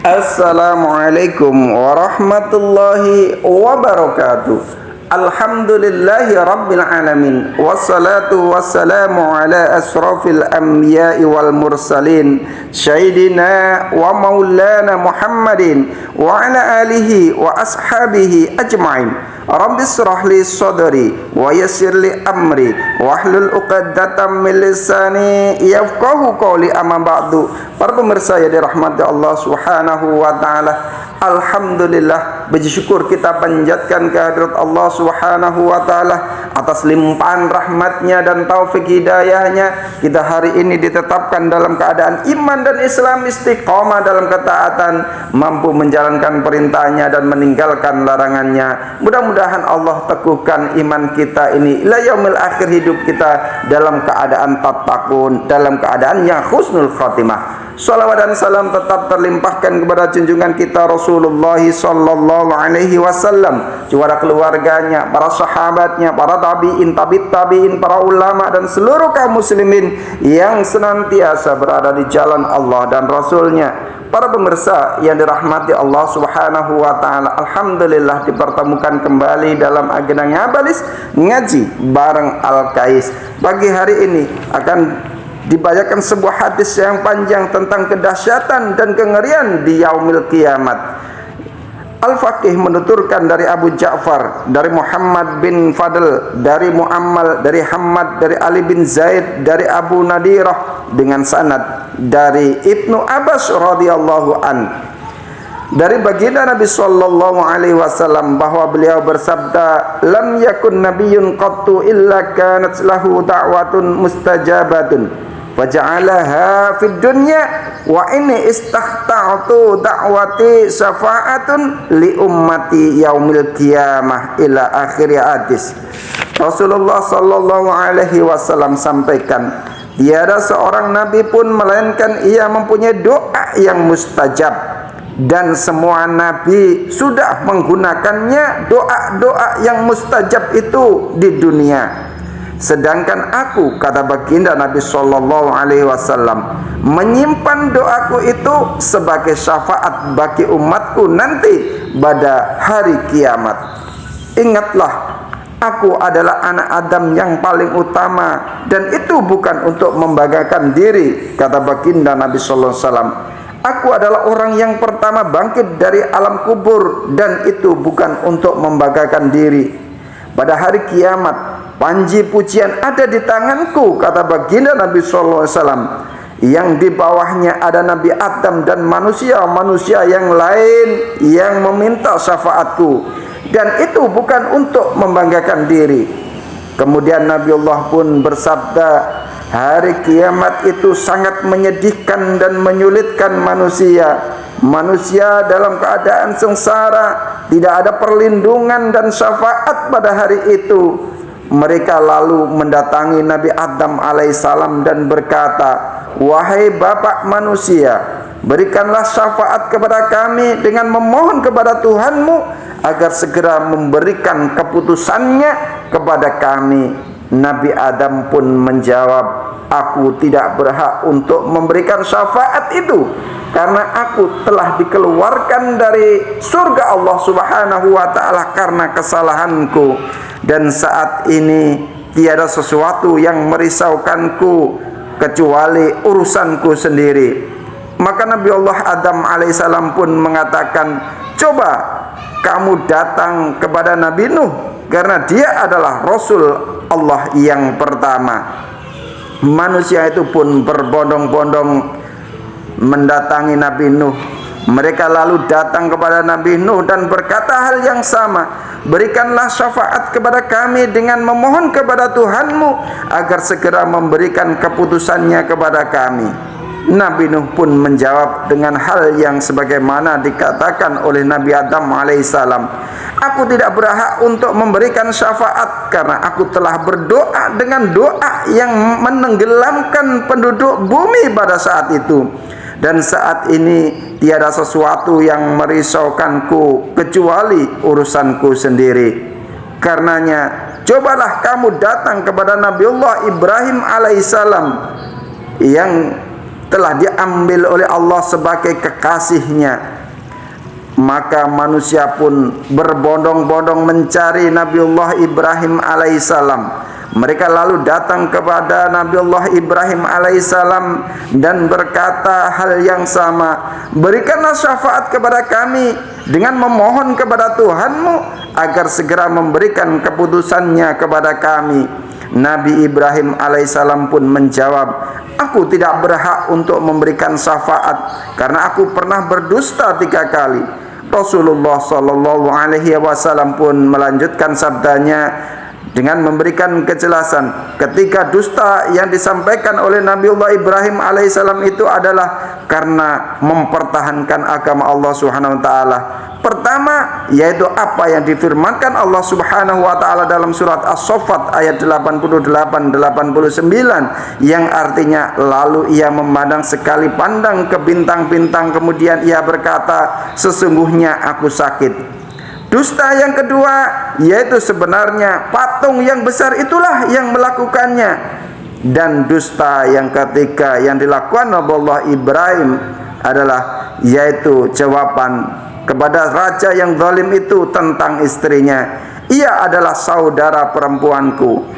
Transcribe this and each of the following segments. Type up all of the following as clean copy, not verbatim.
Assalamualaikum warahmatullahi wabarakatuh. Alhamdulillahi rabbil alamin. Wassalatu wassalamu ala asrafil anbiya'i wal mursalin Sayyidina wa maulana Muhammadin wa ala alihi wa ashabihi ajma'in. Rabbi israh li sadri wa yassir li amri wahlul 'uqdatam min lisani yafqahu qawli, amma ba'du. Para pemirsa yang dirahmati Allah Subhanahu wa taala, alhamdulillah, puji syukur kita panjatkan kehadirat Allah Subhanahu wa taala atas limpahan rahmatnya dan taufik hidayahnya. Kita hari ini ditetapkan dalam keadaan iman dan Islam, istiqomah dalam ketaatan, mampu menjalankan perintahnya dan meninggalkan larangannya. Mudah-mudahan Allah teguhkan iman kita ini ila yaumil akhir, hidup kita dalam keadaan tattaqun, dalam keadaan yang husnul khatimah. Salawat dan salam tetap terlimpahkan kepada junjungan kita Rasulullah sallallahu alaihi wasallam, kepada keluarganya, para sahabatnya, para tabi'in, tabi'in, para ulama dan seluruh kaum muslimin yang senantiasa berada di jalan Allah dan Rasulnya. Para pemirsa yang dirahmati Allah Subhanahu wa taala, alhamdulillah dipertemukan kembali dalam agenda ngabalis ngaji bareng Al-Kais. Pagi hari ini akan dibacakan sebuah hadis yang panjang tentang kedahsyatan dan kengerian di yaumil kiamat. Al-Faqih menuturkan dari Abu Ja'far, dari Muhammad bin Fadl, dari Muammal, dari Hammad, dari Ali bin Zaid, dari Abu Nadirah dengan sanad dari Ibnu Abbas radhiyallahu an, dari baginda Nabi sallallahu alaihi wasallam bahwa beliau bersabda, lam yakun nabiyyun qattu illa kanat lahu da'watun mustajabatun faja'alaha fid dunya wa inni istahta'tu da'wati syafa'atun li ummati yaumil qiyamah ila akhir hadis. Rasulullah sallallahu alaihi wasallam sampaikan, tiada seorang nabi pun melainkan ia mempunyai doa yang mustajab, dan semua nabi sudah menggunakannya doa-doa yang mustajab itu di dunia. Sedangkan aku, kata baginda Nabi sallallahu alaihi wasallam, menyimpan doaku itu sebagai syafaat bagi umatku nanti pada hari kiamat. Ingatlah, aku adalah anak Adam yang paling utama, dan itu bukan untuk membanggakan diri, kata baginda Nabi sallallahu alaihi wasallam. Aku adalah orang yang pertama bangkit dari alam kubur, dan itu bukan untuk membanggakan diri. Pada hari kiamat, panji pujian ada di tanganku, kata baginda Nabi sallallahu alaihi wasallam, yang di bawahnya ada Nabi Adam dan manusia-manusia yang lain yang meminta syafaatku, dan itu bukan untuk membanggakan diri. Kemudian Nabiullah pun bersabda, hari kiamat itu sangat menyedihkan dan menyulitkan manusia. Manusia dalam keadaan sengsara, tidak ada perlindungan dan syafaat pada hari itu. Mereka lalu mendatangi Nabi Adam alaihissalam dan berkata, wahai bapak manusia, berikanlah syafaat kepada kami dengan memohon kepada Tuhanmu agar segera memberikan keputusannya kepada kami. Nabi Adam pun menjawab, aku tidak berhak untuk memberikan syafaat itu, karena aku telah dikeluarkan dari surga Allah Subhanahu wa taala karena kesalahanku, dan saat ini tiada sesuatu yang merisaukanku kecuali urusanku sendiri. Maka Nabi Allah Adam alaihissalam pun mengatakan, coba kamu datang kepada Nabi Nuh, karena dia adalah Rasul Allah yang pertama. Manusia itu pun berbondong-bondong mendatangi Nabi Nuh. Mereka lalu datang kepada Nabi Nuh dan berkata hal yang sama, berikanlah syafaat kepada kami dengan memohon kepada Tuhanmu agar segera memberikan keputusannya kepada kami. Nabi Nuh pun menjawab dengan hal yang sebagaimana dikatakan oleh Nabi Adam alaihissalam, aku tidak berhak untuk memberikan syafaat karena aku telah berdoa dengan doa yang menenggelamkan penduduk bumi pada saat itu, dan saat ini tiada sesuatu yang merisaukanku kecuali urusanku sendiri. Karenanya cobalah kamu datang kepada Nabiullah Ibrahim alaihissalam yang telah diambil oleh Allah sebagai kekasihnya. Maka manusia pun berbondong-bondong mencari Nabiullah Ibrahim alaihissalam. Mereka lalu datang kepada Nabiullah Ibrahim alaihissalam dan berkata hal yang sama, berikanlah syafaat kepada kami dengan memohon kepada Tuhanmu agar segera memberikan keputusannya kepada kami. Nabi Ibrahim alaihissalam pun menjawab, aku tidak berhak untuk memberikan syafaat karena aku pernah berdusta 3 kali. Rasulullah sallallahu alaihi wasallam pun melanjutkan sabdanya dengan memberikan kejelasan, ketika dusta yang disampaikan oleh Nabiullah Ibrahim alaihissalam itu adalah karena mempertahankan agama Allah Subhanahu wa taala. Pertama, yaitu apa yang difirmankan Allah Subhanahu wa taala dalam surat As-Saffat ayat 88-89 yang artinya, lalu ia memandang sekali pandang ke bintang-bintang, kemudian ia berkata, sesungguhnya aku sakit. Dusta yang kedua, yaitu sebenarnya patung yang besar itulah yang melakukannya. Dan dusta yang ketiga yang dilakukan Nabiullah Ibrahim adalah yaitu jawaban kepada raja yang zalim itu tentang istrinya, ia adalah saudara perempuanku.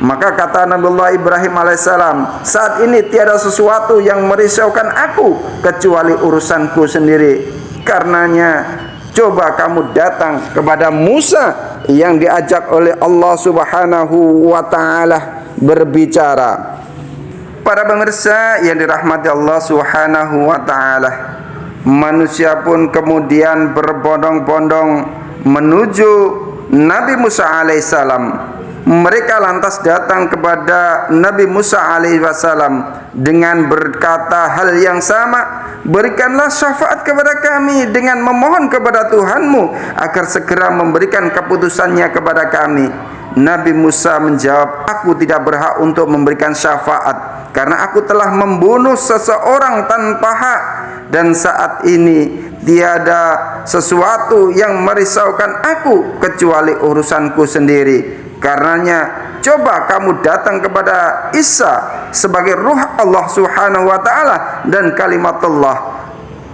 Maka kata Nabiullah Ibrahim alaihissalam, saat ini tiada sesuatu yang merisaukan aku kecuali urusanku sendiri. Karenanya coba kamu datang kepada Musa yang diajak oleh Allah Subhanahu wa taala berbicara. Para pemirsa yang dirahmati Allah Subhanahu wa taala, manusia pun kemudian berbondong-bondong menuju Nabi Musa alaihissalam. Mereka lantas datang kepada Nabi Musa alaihissalam dengan berkata hal yang sama, berikanlah syafaat kepada kami dengan memohon kepada Tuhanmu agar segera memberikan keputusannya kepada kami. Nabi Musa menjawab, aku tidak berhak untuk memberikan syafaat karena aku telah membunuh seseorang tanpa hak, dan saat ini tiada sesuatu yang merisaukan aku kecuali urusanku sendiri. Karenanya coba kamu datang kepada Isa sebagai ruh Allah Subhanahu wa taala dan kalimatullah.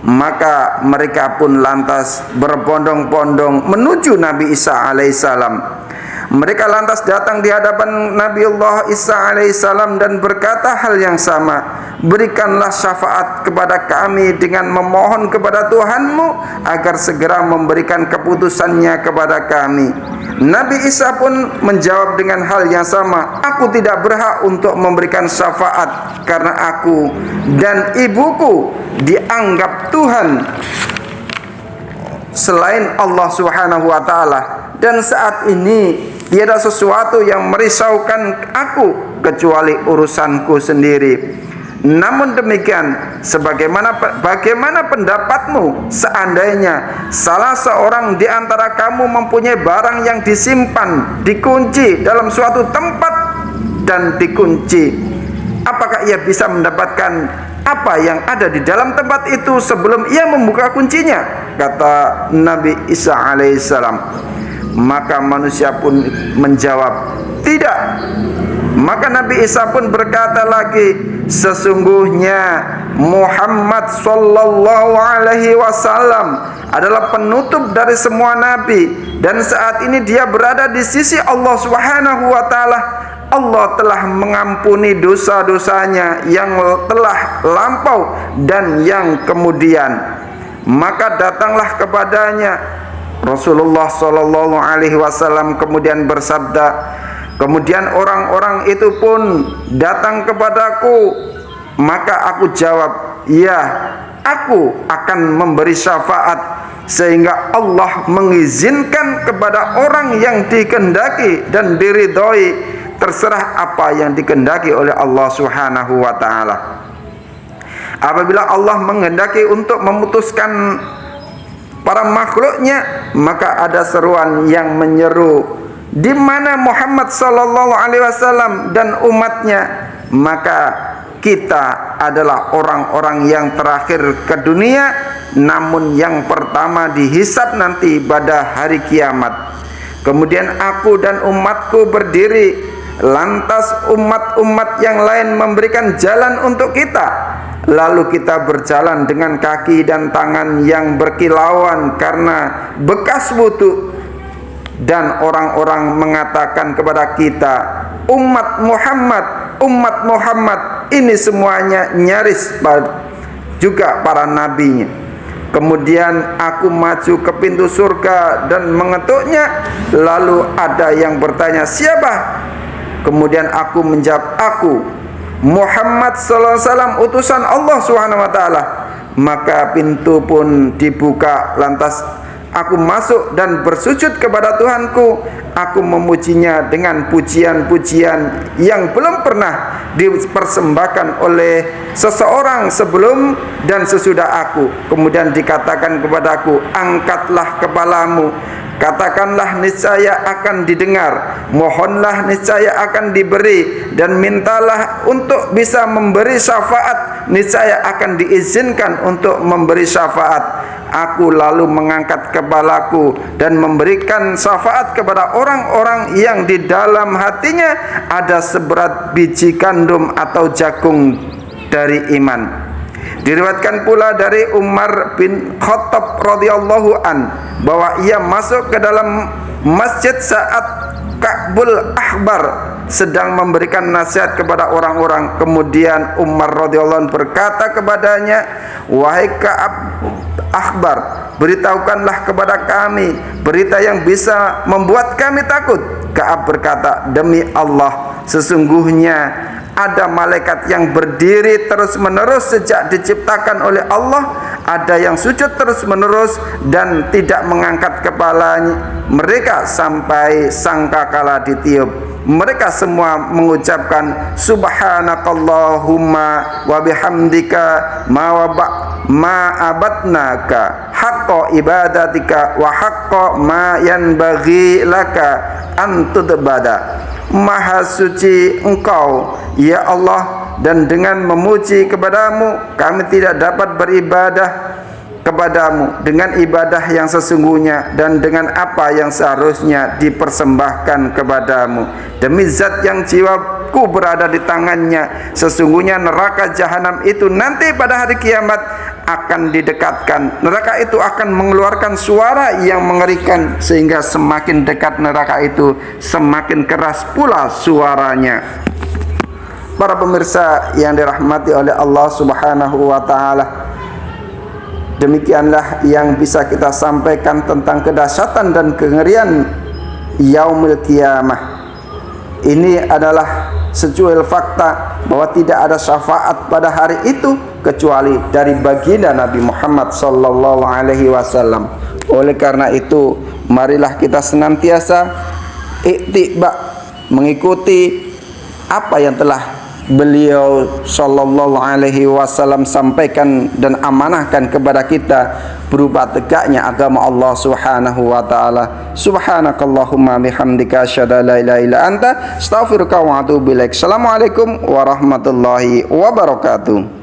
Maka mereka pun lantas berbondong-bondong menuju Nabi Isa alaihissalam. Mereka lantas datang di hadapan Nabiullah Isa alaihissalam dan berkata hal yang sama, berikanlah syafaat kepada kami dengan memohon kepada Tuhanmu agar segera memberikan keputusannya kepada kami. Nabi Isa pun menjawab dengan hal yang sama, aku tidak berhak untuk memberikan syafaat karena aku dan ibuku dianggap Tuhan selain Allah Subhanahu wa taala, dan saat ini tiada sesuatu yang merisaukan aku kecuali urusanku sendiri. Namun demikian, bagaimana pendapatmu seandainya salah seorang di antara kamu mempunyai barang yang disimpan, dikunci dalam suatu tempat dan dikunci? Apakah ia bisa mendapatkan apa yang ada di dalam tempat itu sebelum ia membuka kuncinya? Kata Nabi Isa alaihissalam. Maka manusia pun menjawab, tidak. Maka Nabi Isa pun berkata lagi, sesungguhnya Muhammad sallallahu alaihi wasallam adalah penutup dari semua nabi, dan saat ini dia berada di sisi Allah Subhanahu wa taala. Allah telah mengampuni dosa-dosanya yang telah lampau dan yang kemudian. Maka datanglah kepadanya Rasulullah sallallahu alaihi wasallam kemudian bersabda, kemudian orang-orang itu pun datang kepadaku, maka aku jawab, ya, aku akan memberi syafaat sehingga Allah mengizinkan kepada orang yang dikehendaki dan diridhoi, terserah apa yang dikehendaki oleh Allah Subhanahu wa taala. Apabila Allah menghendaki untuk memutuskan para makhluknya, maka ada seruan yang menyeru, di mana Muhammad sallallahu alaihi wasallam dan umatnya, maka kita adalah orang-orang yang terakhir ke dunia, namun yang pertama dihisab nanti pada hari kiamat. Kemudian aku dan umatku berdiri, lantas umat-umat yang lain memberikan jalan untuk kita, lalu kita berjalan dengan kaki dan tangan yang berkilauan karena bekas wudhu, dan orang-orang mengatakan kepada kita, umat Muhammad ini semuanya nyaris juga para nabinya. Kemudian aku maju ke pintu surga dan mengetuknya, lalu ada yang bertanya, siapa? Kemudian aku menjawab, aku Muhammad sallallahu alaihi wasallam, utusan Allah Subhanahu wa taala. Maka pintu pun dibuka, lantas aku masuk dan bersujud kepada Tuhanku. Aku memujinya dengan pujian-pujian yang belum pernah dipersembahkan oleh seseorang sebelum dan sesudah aku. Kemudian dikatakan kepadaku, angkatlah kepalamu, katakanlah niscaya akan didengar, mohonlah niscaya akan diberi, dan mintalah untuk bisa memberi syafaat, niscaya akan diizinkan untuk memberi syafaat. Aku lalu mengangkat kepalaku dan memberikan syafaat kepada orang-orang yang di dalam hatinya ada seberat biji gandum atau jagung dari iman. Diriwayatkan pula dari Umar bin Khattab radhiyallahu an bahwa ia masuk ke dalam masjid saat Ka'bul Ahbar sedang memberikan nasihat kepada orang-orang. Kemudian Umar radhiyallahu an berkata kepadanya, wahai Ka'ab Ahbar, beritahukanlah kepada kami berita yang bisa membuat kami takut. Ka'ab berkata, demi Allah, sesungguhnya ada malaikat yang berdiri terus-menerus sejak diciptakan oleh Allah, ada yang sujud terus-menerus dan tidak mengangkat kepalanya mereka sampai sangkakala ditiup. Mereka semua mengucapkan subhanakallahumma wa bihamdika ma abadnaka haqqa ibadatika wa haqqa ma yanbaghi laka an tudbada. Maha suci Engkau ya Allah, dan dengan memuji kepadamu kami tidak dapat beribadah kepadamu dengan ibadah yang sesungguhnya dan dengan apa yang seharusnya dipersembahkan kepadamu. Demi zat yang jiwaku berada di tangannya, sesungguhnya neraka jahanam itu nanti pada hari kiamat akan didekatkan. Neraka itu akan mengeluarkan suara yang mengerikan, sehingga semakin dekat neraka itu semakin keras pula suaranya. Para pemirsa yang dirahmati oleh Allah Subhanahu wa taala, demikianlah yang bisa kita sampaikan tentang kedahsyatan dan kengerian yaumil qiyamah. Ini adalah secuil fakta bahwa tidak ada syafaat pada hari itu kecuali dari baginda Nabi Muhammad sallallahu alaihi wasallam. Oleh karena itu, marilah kita senantiasa ittiba, mengikuti apa yang telah beliau sallallahu alaihi wasallam sampaikan dan amanahkan kepada kita berupa tegaknya agama Allah Subhanahu wa taala. Subhanakallahumma bihamdika asyhadu an la ilaha illa anta astaghfiruka wa atubu ilaik. Assalamualaikum warahmatullahi wabarakatuh.